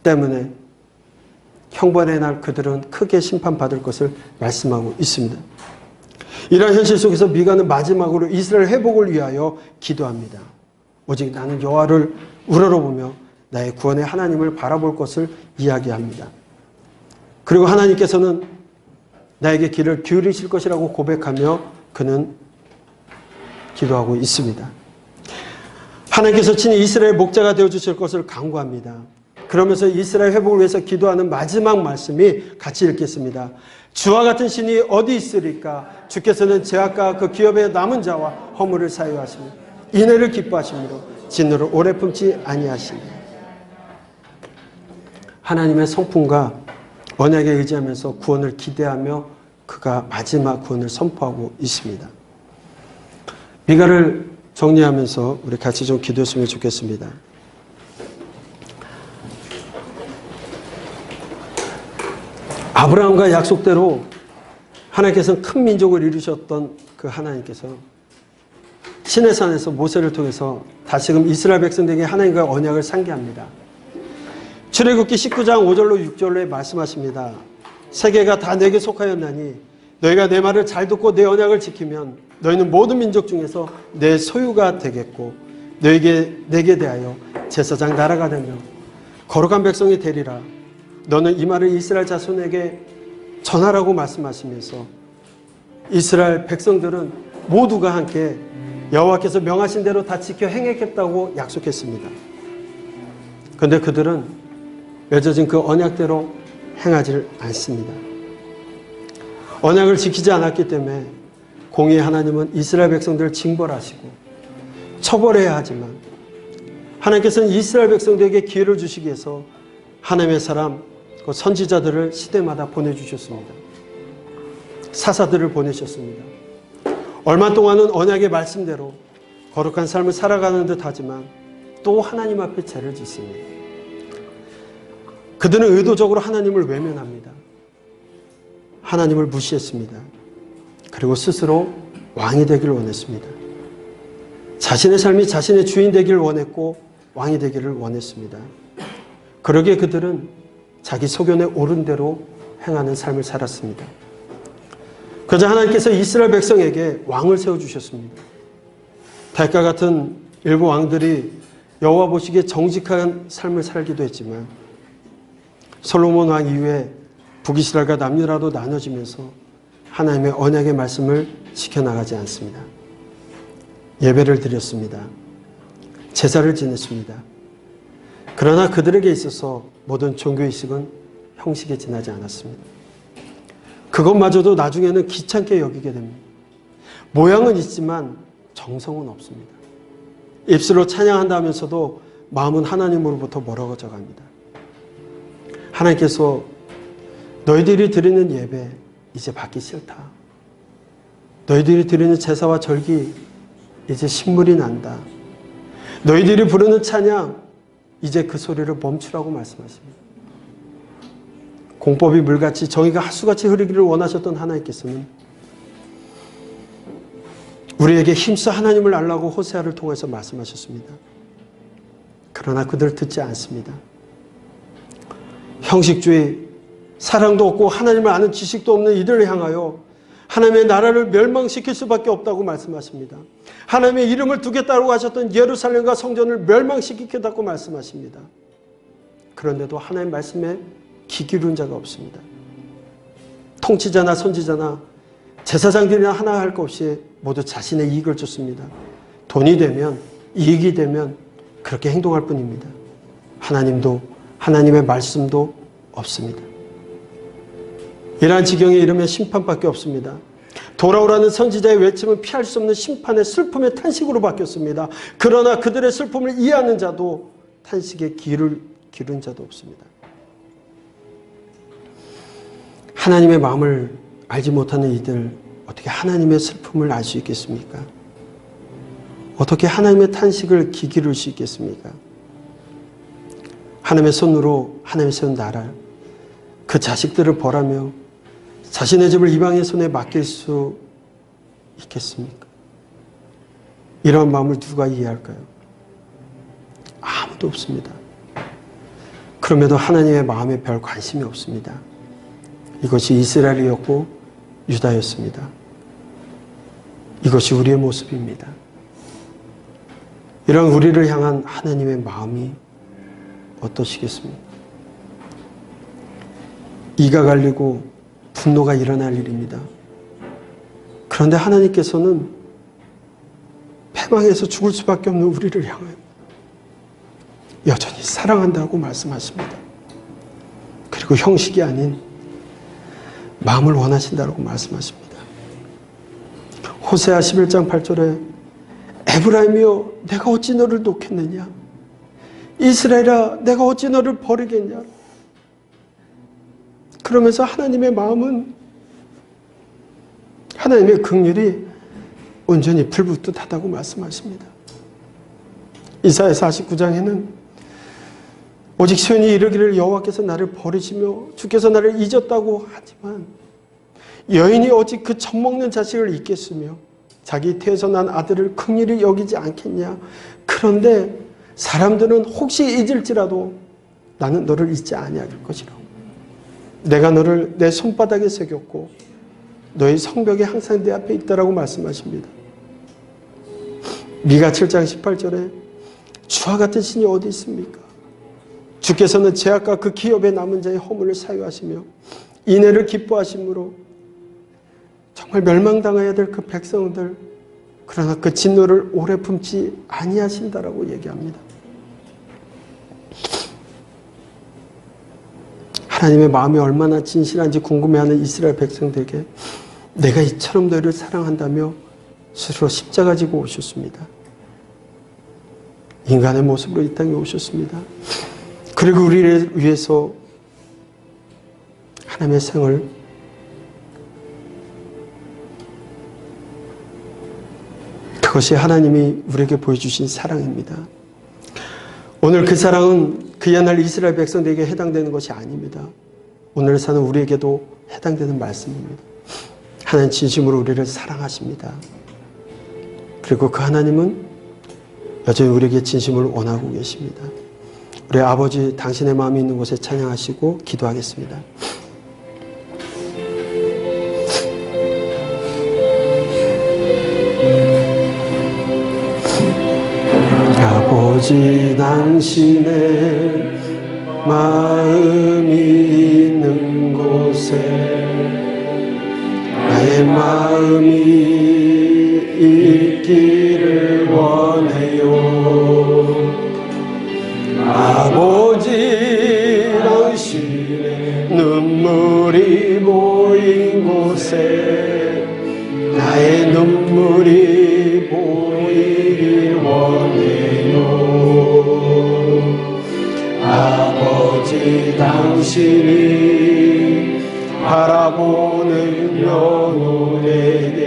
때문에 형벌의 날 그들은 크게 심판받을 것을 말씀하고 있습니다. 이러한 현실 속에서 미가는 마지막으로 이스라엘 회복을 위하여 기도합니다. 오직 나는 여호와를 우러러보며 나의 구원의 하나님을 바라볼 것을 이야기합니다. 그리고 하나님께서는 나에게 길을 기울이실 것이라고 고백하며 그는 기도하고 있습니다. 하나님께서 친히 이스라엘 목자가 되어주실 것을 간구합니다. 그러면서 이스라엘 회복을 위해서 기도하는 마지막 말씀이 같이 읽겠습니다. 주와 같은 신이 어디 있으리까? 주께서는 죄악과 그 기업의 남은 자와 허물을 사유하시며 인애를 기뻐하시므로 진노를 오래 품지 아니하시니. 하나님의 성품과 언약에 의지하면서 구원을 기대하며 그가 마지막 구원을 선포하고 있습니다. 미가를 정리하면서 우리 같이 좀 기도했으면 좋겠습니다. 아브라함과 약속대로 하나님께서는 큰 민족을 이루셨던 그 하나님께서 시내산에서 모세를 통해서 다시금 이스라엘 백성들에게 하나님과 언약을 상기합니다. 출애굽기 19장 5절로 6절로 말씀하십니다. 세계가 다 내게 속하였나니 너희가 내 말을 잘 듣고 내 언약을 지키면 너희는 모든 민족 중에서 내 소유가 되겠고 내게 대하여 제사장 나라가 되며 거룩한 백성이 되리라. 너는 이 말을 이스라엘 자손에게 전하라고 말씀하시면서 이스라엘 백성들은 모두가 함께 여호와께서 명하신 대로 다 지켜 행했겠다고 약속했습니다. 그런데 그들은 맺어진 그 언약대로 행하지 않습니다. 언약을 지키지 않았기 때문에 공의의 하나님은 이스라엘 백성들을 징벌하시고 처벌해야 하지만 하나님께서는 이스라엘 백성들에게 기회를 주시기 위해서 하나님의 사람, 그 선지자들을 시대마다 보내주셨습니다. 사사들을 보내셨습니다. 얼마 동안은 언약의 말씀대로 거룩한 삶을 살아가는 듯 하지만 또 하나님 앞에 죄를 짓습니다. 그들은 의도적으로 하나님을 외면합니다. 하나님을 무시했습니다. 그리고 스스로 왕이 되기를 원했습니다. 자신의 삶이 자신의 주인 되기를 원했고 왕이 되기를 원했습니다. 그러기에 그들은 자기 소견에 옳은 대로 행하는 삶을 살았습니다. 그러자 하나님께서 이스라엘 백성에게 왕을 세워주셨습니다. 다윗과 같은 일부 왕들이 여호와 보시기에 정직한 삶을 살기도 했지만 솔로몬 왕 이후에 북이스라엘과 남유다로 나눠지면서 하나님의 언약의 말씀을 지켜나가지 않습니다. 예배를 드렸습니다. 제사를 지냈습니다. 그러나 그들에게 있어서 모든 종교의식은 형식에 지나지 않았습니다. 그것마저도 나중에는 귀찮게 여기게 됩니다. 모양은 있지만 정성은 없습니다. 입술로 찬양한다면서도 마음은 하나님으로부터 멀어져 갑니다. 하나님께서 너희들이 드리는 예배 이제 받기 싫다. 너희들이 드리는 제사와 절기 이제 신물이 난다. 너희들이 부르는 찬양 이제 그 소리를 멈추라고 말씀하십니다. 공법이 물같이 정의가 하수같이 흐르기를 원하셨던 하나님께서는 우리에게 힘써 하나님을 알라고 호세아를 통해서 말씀하셨습니다. 그러나 그들 듣지 않습니다. 형식주의, 사랑도 없고 하나님을 아는 지식도 없는 이들을 향하여 하나님의 나라를 멸망시킬 수밖에 없다고 말씀하십니다. 하나님의 이름을 두겠다고 하셨던 예루살렘과 성전을 멸망시키겠다고 말씀하십니다. 그런데도 하나님 말씀에 귀 기울인 자가 없습니다. 통치자나 선지자나 제사장들이나 하나 할 것 없이 모두 자신의 이익을 쫓습니다. 돈이 되면, 이익이 되면 그렇게 행동할 뿐입니다. 하나님도, 하나님의 말씀도 없습니다. 이러한 지경에 이르면 심판밖에 없습니다. 돌아오라는 선지자의 외침은 피할 수 없는 심판의 슬픔의 탄식으로 바뀌었습니다. 그러나 그들의 슬픔을 이해하는 자도, 탄식에 귀를 기른 자도 없습니다. 하나님의 마음을 알지 못하는 이들, 어떻게 하나님의 슬픔을 알 수 있겠습니까? 어떻게 하나님의 탄식을 귀 기울일 수 있겠습니까? 하나님의 손으로 하나님의 세운 나라, 그 자식들을 벌하며 자신의 집을 이방의 손에 맡길 수 있겠습니까? 이런 마음을 누가 이해할까요? 아무도 없습니다. 그럼에도 하나님의 마음에 별 관심이 없습니다. 이것이 이스라엘이었고 유다였습니다. 이것이 우리의 모습입니다. 이런 우리를 향한 하나님의 마음이 어떠시겠습니까? 이가 갈리고 분노가 일어날 일입니다. 그런데 하나님께서는 패망해서 죽을 수밖에 없는 우리를 향하여 여전히 사랑한다고 말씀하십니다. 그리고 형식이 아닌 마음을 원하신다고 말씀하십니다. 호세아 11장 8절에 에브라임이여 내가 어찌 너를 놓겠느냐, 이스라엘아 내가 어찌 너를 버리겠냐. 그러면서 하나님의 마음은, 하나님의 긍휼이 온전히 불붙듯하다고 말씀하십니다. 이사야 49장에는 오직 시온이 이르기를 여호와께서 나를 버리시며 주께서 나를 잊었다고 하지만 여인이 오직 그 젖먹는 자식을 잊겠으며 자기 태에서 난 아들을 긍휼히 여기지 않겠냐. 그런데 사람들은 혹시 잊을지라도 나는 너를 잊지 아니할 것이라. 내가 너를 내 손바닥에 새겼고 너의 성벽에 항상 내 앞에 있다라고 말씀하십니다. 미가 7장 18절에 주와 같은 신이 어디 있습니까? 주께서는 죄악과 그 기업에 남은 자의 허물을 사유하시며 인애를 기뻐하심으로 정말 멸망당해야 될 그 백성들, 그러나 그 진노를 오래 품지 아니하신다라고 얘기합니다. 하나님의 마음이 얼마나 진실한지 궁금해하는 이스라엘 백성들에게 내가 이처럼 너희를 사랑한다며 스스로 십자가 지고 오셨습니다. 인간의 모습으로 이 땅에 오셨습니다. 그리고 우리를 위해서 하나님의 생을 그것이 하나님이 우리에게 보여주신 사랑입니다. 오늘 그 사랑은 그 옛날 이스라엘 백성들에게 해당되는 것이 아닙니다. 오늘 사는 우리에게도 해당되는 말씀입니다. 하나님 진심으로 우리를 사랑하십니다. 그리고 그 하나님은 여전히 우리에게 진심을 원하고 계십니다. 우리 아버지, 당신의 마음이 있는 곳에 찬양하시고 기도하겠습니다. 아버지, 당신의 마음이 있는 곳에 나의 마음이 있기를 원해요. 아버지, 당신의 눈물이 보인 곳에 나의 눈물이 보이길 원해요. 아버지, 당신이 바라보는 영혼에게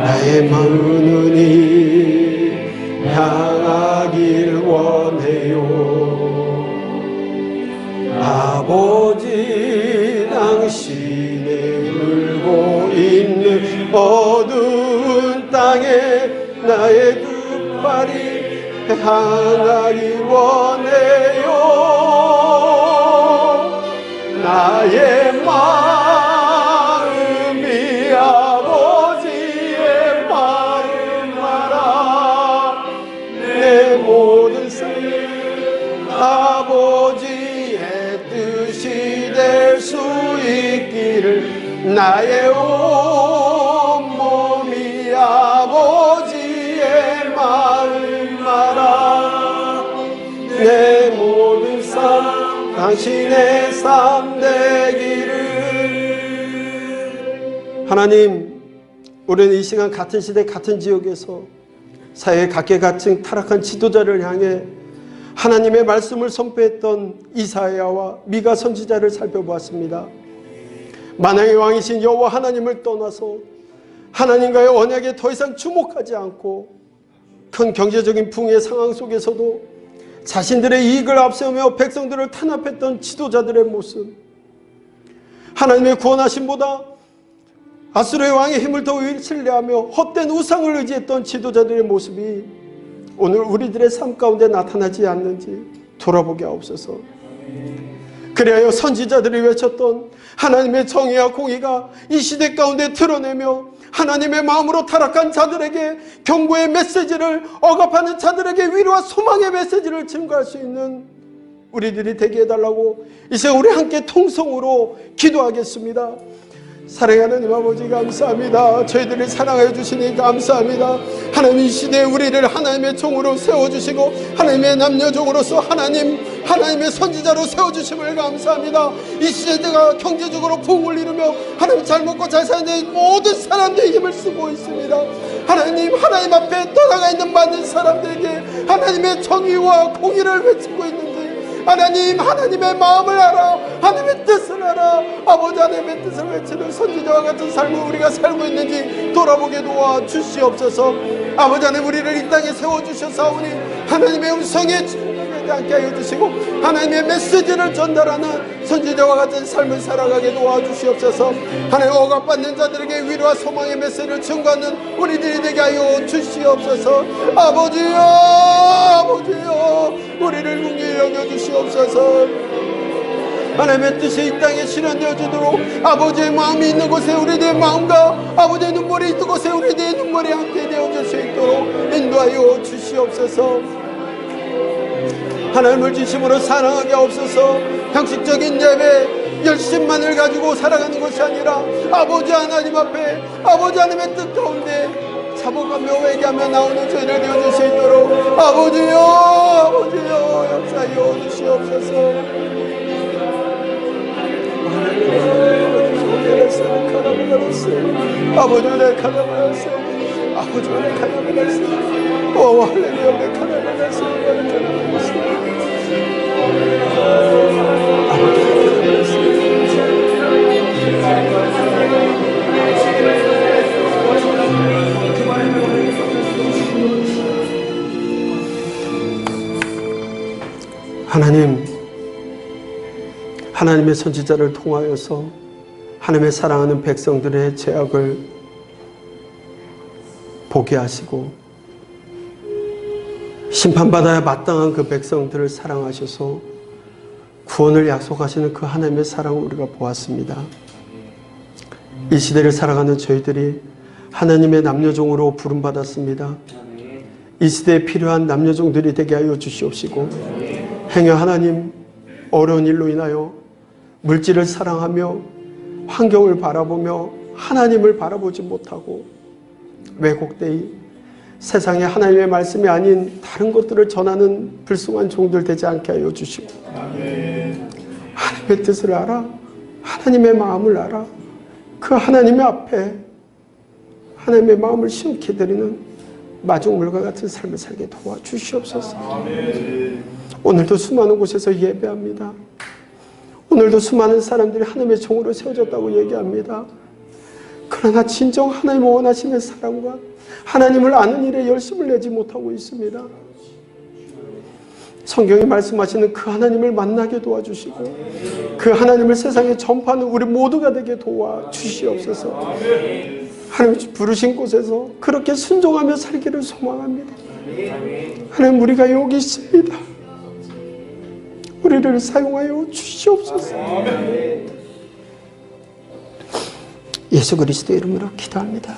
나의 마음은 이 향하길 원해요. 아버지, 당신의 울고 있는 어두운 땅에 나의 두 팔이 향하기 원해요. 나의 마음이 아버지의 마음 알아. 내 모든 삶 아버지의 뜻이 될 수 있기를. 나의 온몸이 아버지의 마음 알아. 내 모든 삶 당신의 삶 되기를. 하나님, 우리는 이 시간 같은 시대 같은 지역에서 사회의 각계각층 타락한 지도자를 향해 하나님의 말씀을 선포했던 이사야와 미가 선지자를 살펴보았습니다. 만왕의 왕이신 여호와 하나님을 떠나서 하나님과의 언약에 더 이상 주목하지 않고 큰 경제적인 붕괴의 상황 속에서도 자신들의 이익을 앞세우며 백성들을 탄압했던 지도자들의 모습, 하나님의 구원하심보다 아수르의 왕의 힘을 더 신뢰하며 헛된 우상을 의지했던 지도자들의 모습이 오늘 우리들의 삶 가운데 나타나지 않는지 돌아보게 하옵소서. 그리하여 선지자들이 외쳤던 하나님의 정의와 공의가 이 시대 가운데 드러내며 하나님의 마음으로 타락한 자들에게 경고의 메시지를, 억압하는 자들에게 위로와 소망의 메시지를 증거할 수 있는 우리들이 되게 해달라고 이제 우리 함께 통성으로 기도하겠습니다. 사랑하는 하나님 아버지, 감사합니다. 저희들을 사랑하여 주시니 감사합니다. 하나님, 이 시대에 우리를 하나님의 종으로 세워주시고 하나님의 남녀종으로서 하나님의 선지자로 세워주심을 감사합니다. 이 시대가 경제적으로 부흥을 이루며 하나님 잘 먹고 잘 사는 모든 사람들의 힘을 쓰고 있습니다. 하나님 앞에 떠나가 있는 많은 사람들에게 하나님의 정의와 공의를 외치고 있는데, 하나님의 마음을 알아, 하나님의 뜻을 알아, 아버지 하나님의 뜻을 외치는 선지자와 같은 삶을 우리가 살고 있는지 돌아보게 도와 주시옵소서. 아버지 하나님, 우리를 이 땅에 세워주셨사오니 하나님의 음성에 주목하지 않게 하여 주시고 하나님의 메시지를 전달하는 선지자와 같은 삶을 살아가게 도와주시옵소서. 하나님, 억압받는 자들에게 위로와 소망의 메시지를 증거하는 우리들이 되게 하여 주시옵소서. 아버지여, 우리를 긍휼히 여겨주시옵소서. 하나님의 뜻이 이 땅에 실현되어지도록 아버지의 마음이 있는 곳에 우리들의 마음과 아버지의 눈물이 있는 곳에 우리들의 눈물이 함께 되어질 수 있도록 인도하여 주시옵소서. 하나님을 진심으로 사랑하게 하옵소서. 형식적인 예배 열심만을 가지고 살아가는 것이 아니라 아버지 하나님 앞에 아버지 하나님의 뜻 가운데 자복하며 회개하며 나오는 저희를 되어줄 수 있도록 아버지여 역사하여 주시옵소서. 아버지의 카나바라세, 아버지의 카나바라세, 오 할렐루야, 카나바라세, 카나바라세, 하나님의 선지자를 통하여서 하나님의 사랑하는 백성들의 죄악을 보게 하시고 심판받아야 마땅한 그 백성들을 사랑하셔서 구원을 약속하시는 그 하나님의 사랑을 우리가 보았습니다. 이 시대를 살아가는 저희들이 하나님의 남녀종으로 부름받았습니다. 이 시대에 필요한 남녀종들이 되게 하여 주시옵시고, 행여 하나님 어려운 일로 인하여 물질을 사랑하며 환경을 바라보며 하나님을 바라보지 못하고 왜곡되이 세상에 하나님의 말씀이 아닌 다른 것들을 전하는 불순한 종들 되지 않게 하여 주시고, 하나님의 뜻을 알아, 하나님의 마음을 알아, 그 하나님의 앞에 하나님의 마음을 시원케 드리는 마중물과 같은 삶을 살게 도와주시옵소서. 오늘도 수많은 곳에서 예배합니다. 오늘도 수많은 사람들이 하나님의 종으로 세워졌다고 얘기합니다. 그러나 진정 하나님을 원하시는 사람과 하나님을 아는 일에 열심을 내지 못하고 있습니다. 성경이 말씀하시는 그 하나님을 만나게 도와주시고 그 하나님을 세상에 전파하는 우리 모두가 되게 도와주시옵소서. 하나님 부르신 곳에서 그렇게 순종하며 살기를 소망합니다. 하나님, 우리가 여기 있습니다. 우리를 사용하여 주시옵소서. 예수 그리스도의 이름으로 기도합니다.